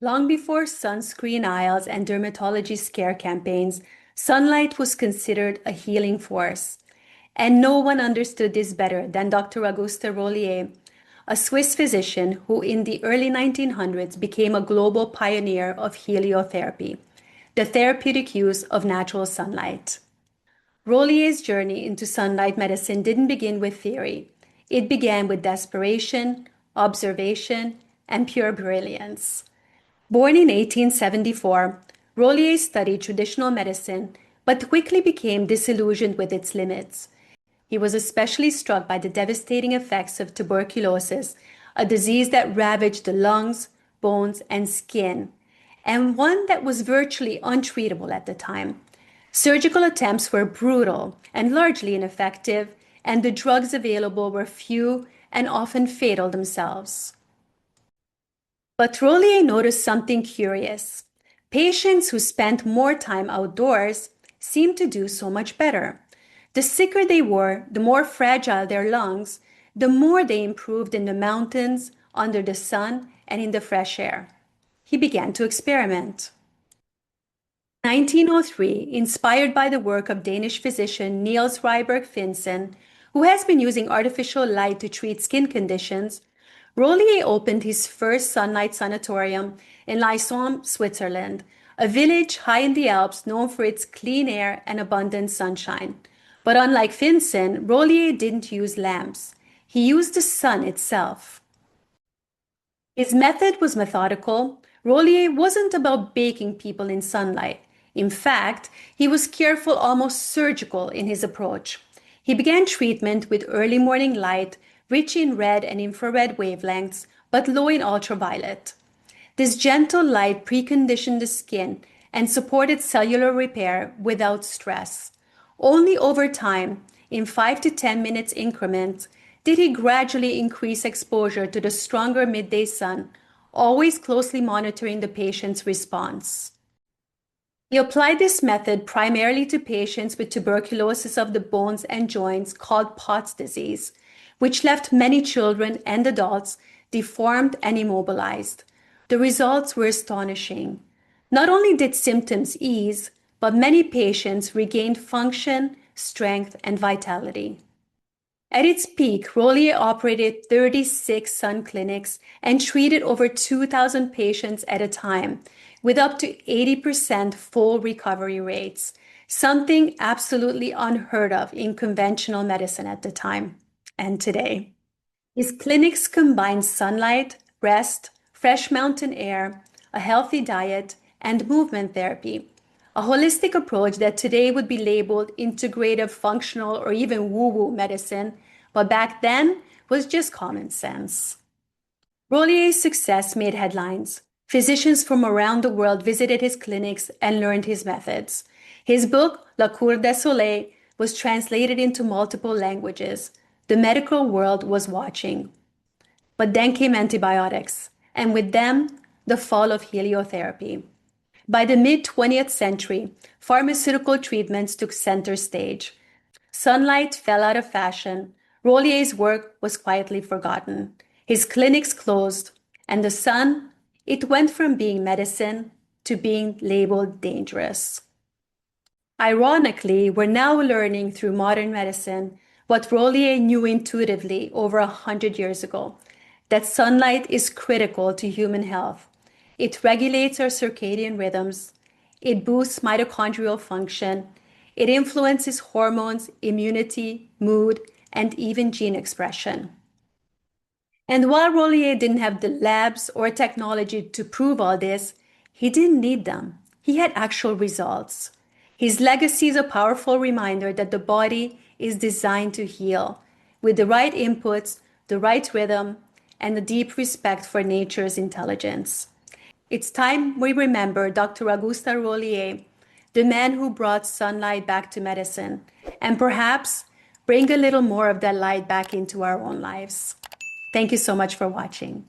Long before sunscreen aisles and dermatology scare campaigns, sunlight was considered a healing force. And no one understood this better than Dr. Auguste Rollier, a Swiss physician who in the early 1900s became a global pioneer of heliotherapy, the therapeutic use of natural sunlight. Rollier's journey into sunlight medicine didn't begin with theory. It began with desperation, observation, and pure brilliance. Born in 1874, Rollier studied traditional medicine but quickly became disillusioned with its limits. He was especially struck by the devastating effects of tuberculosis, a disease that ravaged the lungs, bones, and skin, and one that was virtually untreatable at the time. Surgical attempts were brutal and largely ineffective, and the drugs available were few and often fatal themselves. But Rollier noticed something curious. Patients who spent more time outdoors seemed to do so much better. The sicker they were, the more fragile their lungs, the more they improved in the mountains, under the sun, and in the fresh air. He began to experiment. In 1903, inspired by the work of Danish physician Niels Ryberg Finsen, who has been using artificial light to treat skin conditions, Rollier opened his first sunlight sanatorium in Lysholm, Switzerland, a village high in the Alps known for its clean air and abundant sunshine. But unlike Finsen, Rollier didn't use lamps. He used the sun itself. His method was methodical. Rollier wasn't about baking people in sunlight. In fact, he was careful, almost surgical in his approach. He began treatment with early morning light, rich in red and infrared wavelengths, but low in ultraviolet. This gentle light preconditioned the skin and supported cellular repair without stress. Only over time, in 5 to 10 minutes increments, did he gradually increase exposure to the stronger midday sun, always closely monitoring the patient's response. He applied this method primarily to patients with tuberculosis of the bones and joints called Pott's disease, which left many children and adults deformed and immobilized. The results were astonishing. Not only did symptoms ease, but many patients regained function, strength, and vitality. At its peak, Rollier operated 36 sun clinics and treated over 2,000 patients at a time, with up to 80% full recovery rates, something absolutely unheard of in conventional medicine at the time and today. His clinics combine sunlight, rest, fresh mountain air, a healthy diet, and movement therapy, a holistic approach that today would be labeled integrative, functional, or even woo-woo medicine, but back then was just common sense. Rollier's success made headlines. Physicians from around the world visited his clinics and learned his methods. His book, La Cure des Soleils, was translated into multiple languages. The medical world was watching. But then came antibiotics, and with them, the fall of heliotherapy. By the mid-20th century, pharmaceutical treatments took center stage. Sunlight fell out of fashion. Rollier's work was quietly forgotten. His clinics closed, and the sun, it went from being medicine to being labeled dangerous. Ironically, we're now learning through modern medicine what Rollier knew intuitively over 100 years ago, that sunlight is critical to human health. It regulates our circadian rhythms, it boosts mitochondrial function, it influences hormones, immunity, mood, and even gene expression. And while Rollier didn't have the labs or technology to prove all this, he didn't need them. He had actual results. His legacy is a powerful reminder that the body is designed to heal with the right inputs, the right rhythm, and a deep respect for nature's intelligence. It's time we remember Dr. Auguste Rollier, the man who brought sunlight back to medicine, and perhaps bring a little more of that light back into our own lives. Thank you so much for watching.